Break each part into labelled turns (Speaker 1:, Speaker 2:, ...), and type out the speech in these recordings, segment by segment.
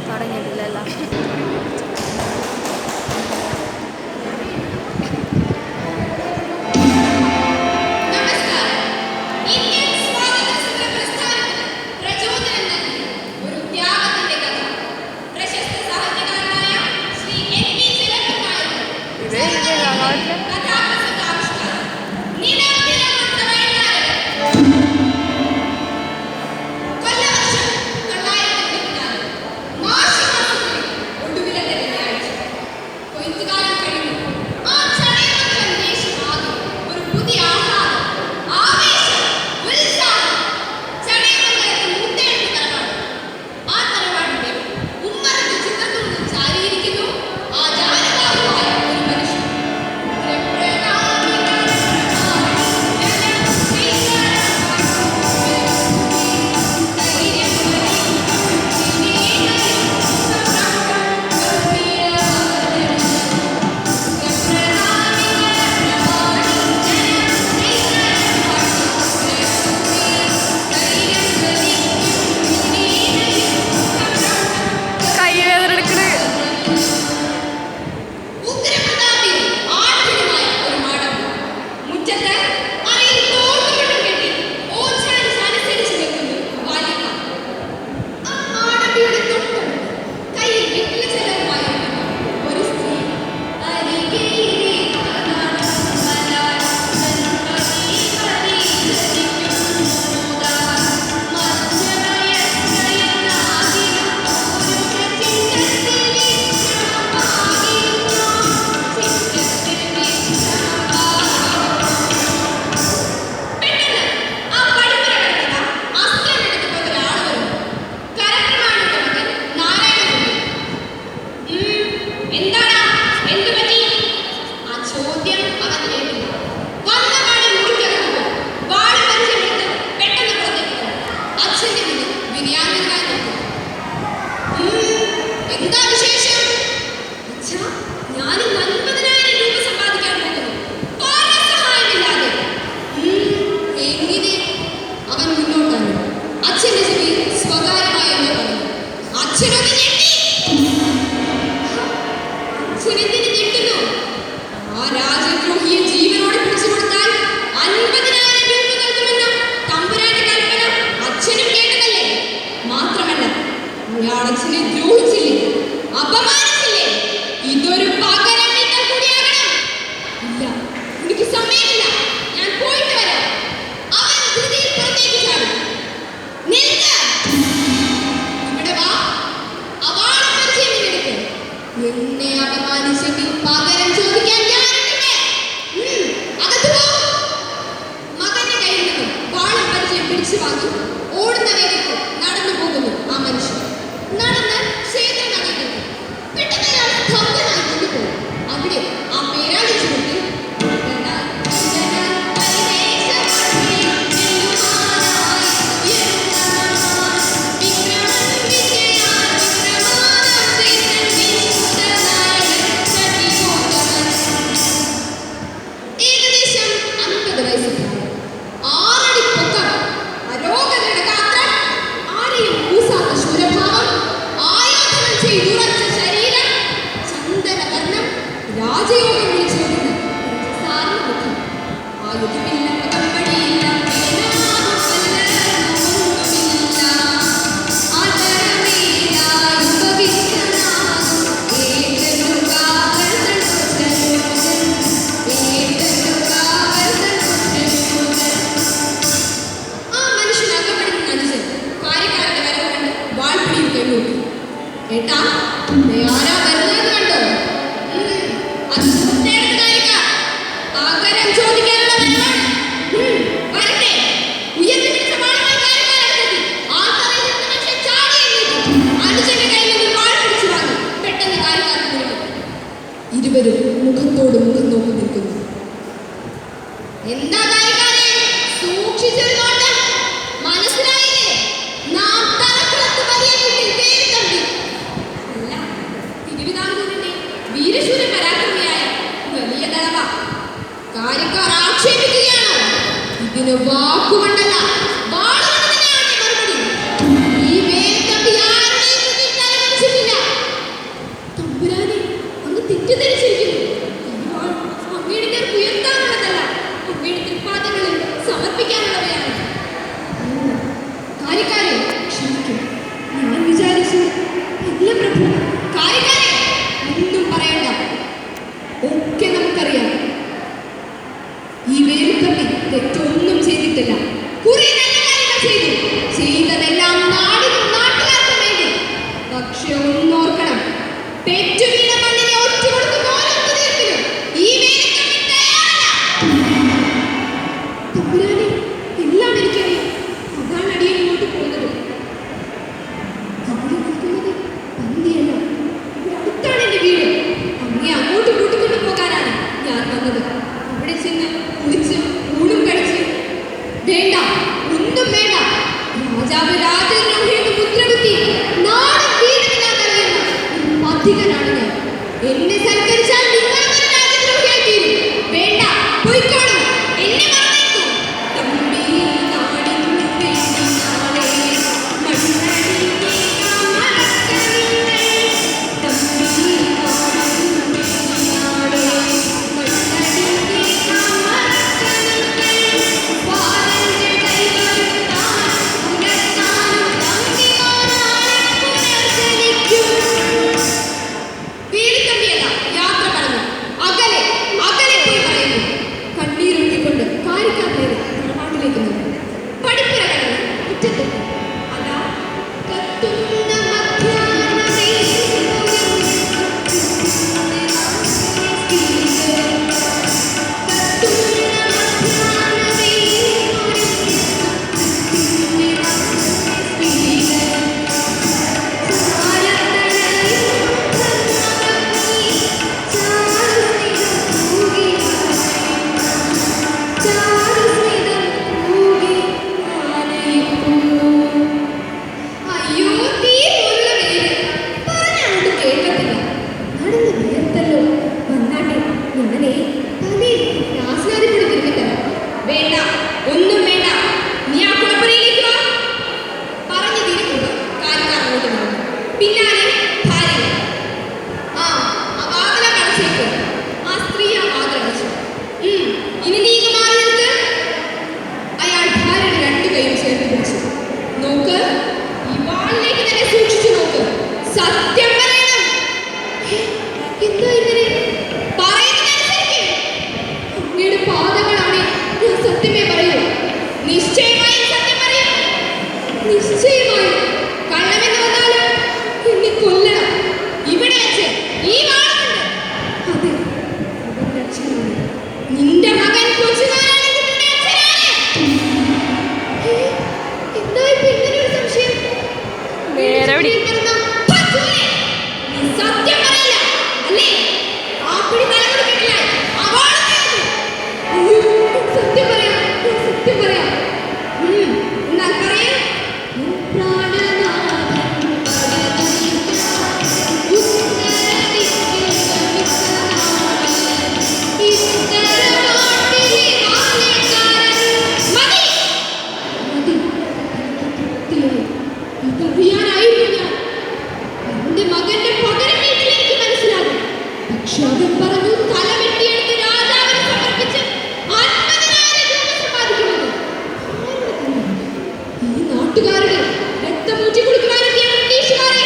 Speaker 1: തുടങ്ങിയിട്ടില്ലല്ലോ.
Speaker 2: ഇതിന് വാക്കുകൊണ്ടല്ല, വാളുകൊണ്ട് തന്നെയാണ് മറുപടി. ഈ വേഗം എന്നെ സൽക്കരിച്ചാൽ നിങ്ങൾ രാജ്യദ്രോഹിയായി തീരും. വേണ്ട, പോയിക്കോളൂ, എന്നെ മറന്നേക്കൂ. തമ്പി നാടിനു വേണ്ടിയാണേ മണ്ണടിയെ മറക്കരുതേ. തമ്പി നാടിനു വേണ്ടിയാണേ മണ്ണടിയെ മറക്കരുതേ. വാരന്റെ കൈവരുത്താൻ ഉണർത്താനും തമ്പിമാരാണ് പുനർജനിക്കും. വീടുതമ്പിയല്ല, യാത്ര പറഞ്ഞു. അകലെ അകലെ പോയി പറയുന്നു. കണ്ണീരൊഴുകിക്കൊണ്ട് കാരിക്കാട്ടേത് തറവാട്ടിലേക്ക് നോക്കി. പടിപ്പുര കടന്ന് മുറ്റത്തെത്തി. അതാ കത്തുന്ന മധ്യാഹ്നമേ അയ്യോ, തീ പോലുള്ള വെയില്. പറഞ്ഞങ്ങോട്ട് കേൾക്കത്തില്ല. നടന്ന് വിയർത്തല്ലോ. വന്നാട്ടെ, ഞാനേ തലയിൽ രാസ്നാദി കൂടി തിരുമ്മിത്തരാം. വേണ്ട, ഒന്നും വേണ്ട, നീ ആ കുളപ്പുരയിലേക്ക് വാ. പറഞ്ഞു തിരിക്കുമ്പോ കാരിക്കാർ അങ്ങോട്ട് നടന്നു. പിന്നാലെ ഭാര്യ. ആ വാതില കടച്ചേക്ക്. ആ സ്ത്രീ ആ വാതിലടച്ചു. ഇനി നീ ഇങ്ങ് മാറി നിൽക്ക്. അയാൾ ഭാര്യയുടെ രണ്ടു കൈയും ചേർത്ത് പിടിച്ചു. നോക്ക്, ഈ വാളിലേക്ക് തന്നെ സൂക്ഷിച്ചു നോക്ക്. സത്യം പറയണം. എന്താ ഇങ്ങനെ പറയുന്നതനുസരിക്ക്? അങ്ങയുടെ പാദങ്ങളാണ്. ഞാൻ സത്യമേ പറയൂ. നിശ്ചയമായും സത്യം പറയൂ. നിശ്ചയമായും. കള്ളമെന്ന് വന്നാലും എന്നെ കൊല്ലണം. ഇവിടെ വെച്ച് ഈ വാളുണ്ട്. അതെ, അവന്റെ അച്ഛനാണ്. നിന്റെ മകൻ കൊച്ചുകാരാണ് കുട്ടിയുടെ അച്ഛനാണ്. എന്താ ഇപ്പൊ ഇങ്ങനെ ഒരു സംശയം? നീ സത്യം പറയില്ല അല്ലേ? ആ പിടി തലമുടി കിട്ടില്ല. സത്യം പറയാം, സത്യം പറയാം. എന്നാൽ പറയാം. ഇതറിയാനായിരുന്നു ഞാൻ. എന്റെ മകന്റെ പകരം വീട്ടിലേക്ക് മനസ്സിലാകും. പക്ഷെ അവൻ പറഞ്ഞു തല വെട്ടിയെടുത്ത് രാജാവിന് സമർപ്പിച്ച് 50,000 രൂപ സമ്പാദിക്കുമെന്ന്. ഈ നാട്ടുകാരുടെ രക്തമൂറ്റി കുടിക്കുവാനെത്തിയ ബ്രിട്ടീഷുകാരെ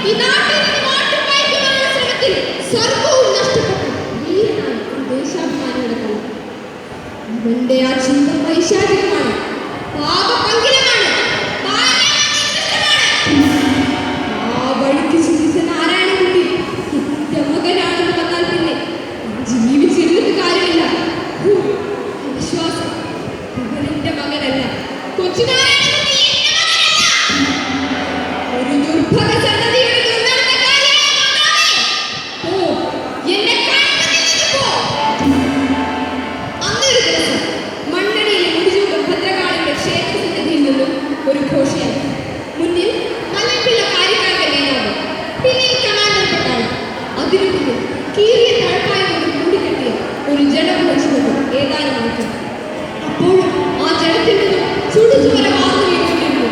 Speaker 2: ഈ നാട്ടിൽ നിന്ന് മാറ്റിപ്പായിക്കുവാനുള്ള ശ്രമത്തിൽ സർവ്വവും നഷ്ടപ്പെട്ടു വീരനായി ദേശാഭിമാനിയുടെ കല. അവന്റെ ആ ചിന്ത പൈശാചികമാണ്, പാപപങ്കിലമാണ്, ആ വഴിക്ക് ചിന്തിച്ച നാരായണൻകുട്ടി എന്റെ മകനാണെന്ന് വന്നാൽ പിന്നെ ജീവിച്ചിരുന്നിട്ട് കാര്യമില്ല. വിശ്വാസം, അവൻ എന്റെ മകനല്ല. കൊച്ചു നാരായണൻകുട്ടി എന്റെ മകനല്ല. ഒരു ദുർഭഗ സന്തതിയുടെ ദുർനടന്ന കാര്യമാണ് മാതാവേ. ഓ, എന്നെ കണ്ടുനിന്നത് പോ. അന്നൊരു ദിവസം മണ്ണടിയിലെ മുടിചൂടും ഭദ്രകാളിയുടെ ക്ഷേത്രസന്നിധിയിൽ നിന്നും ഒരു ഘോഷയായി. മുന്നിൽ മലപ്പിള്ള കാര്യക്കാരുടെ നേതാവ്, പിന്നിൽ കമാൻഡർ പട്ടാളം, അതിനു പിന്നിൽ കീറിയ തഴപ്പായ കൊണ്ട് മൂടിക്കെട്ടിയ ഒരു ജനഘോഷവും ഏതാനും ആൾക്കാർ. അപ്പോഴും ആ ജനത്തിൽ നിന്നും ചുടുചോര വാർന്നു വീഴുന്നു.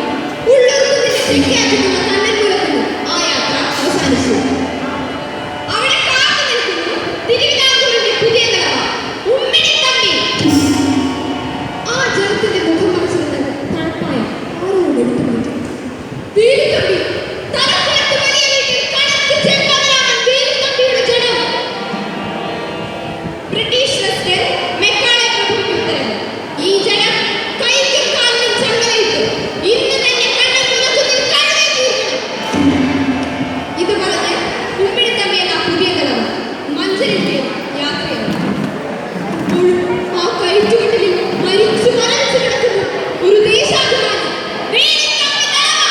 Speaker 2: ഉള്ളൊരുക്കുന്നതിന്റെ തെക്കാറ്റുന്ന കണ്ണൻപുരത്തിന് ആ യാത്ര അവസാനിച്ചു. അവിടെ കാത്തു നിൽക്കുന്നു തിരുവിതാംകൂറിന്റെ പുതിയ തലവ ഉമ്മിണിത്തമ്പി. ആ ജനത്തിന്റെ മുഖം മറച്ചിരുന്നത് തണുപ്പായ ആരോട് എടുത്തു മാറ്റി. വീടുതമ്പി, തലക്കിഴക്ക് വലിയ വീട്ടിൽ കണക്ക് ചെമ്പതിലാണ് വീടുതമ്പിയുടെ ജനം. ബ്രിട്ടീഷ് പ്രസിഡന്റ് മെക്കാളെ പ്രഭുവിന്റെ ഉത്തരവ്. ഈ ജനം കൈക്കും കാലിനും ചങ്ങലയിട്ട് ഇന്ന് തന്നെ കണ്ണൻ മുളകുന്നിൽ കഴുകി തീർക്കണം. ഇത് പറഞ്ഞ് ഉമ്മിണിത്തമ്പി എന്ന പുതിയ തലവൻ മഞ്ചലിന്റെ യാത്രയാണ്. അപ്പോഴും ആ കൈച്ചുവട്ടിൽ മരിച്ചു മരവിച്ചു കിടക്കുന്നു ഒരു ദേശാഭിമാനി. വീടുതമ്പി തലവ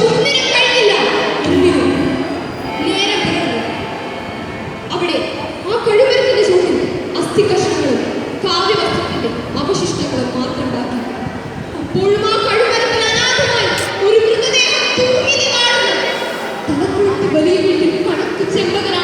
Speaker 2: ഒന്നിനും കഴിഞ്ഞില്ല. ഒന്നിനും. നേരം പുലർന്നു. അവിടെ ആ കഴുമരത്തിന്റെ ചുവട്ടിൽ അസ്ഥികഷ്ണങ്ങളും കാവ്യവസ്ത്രത്തിന്റെ അവശിഷ്ടങ്ങളും മാത്രം ബാക്കി. അപ്പോഴും ആ കഴുമരത്തിൽ അനാഥമായി ഒരു മൃതദേഹം തൂങ്ങി കാണുന്നു. തലക്കുളത്ത് വലിയ വീട്ടിൽ കണക്ക് ചെമ്പകനാണ്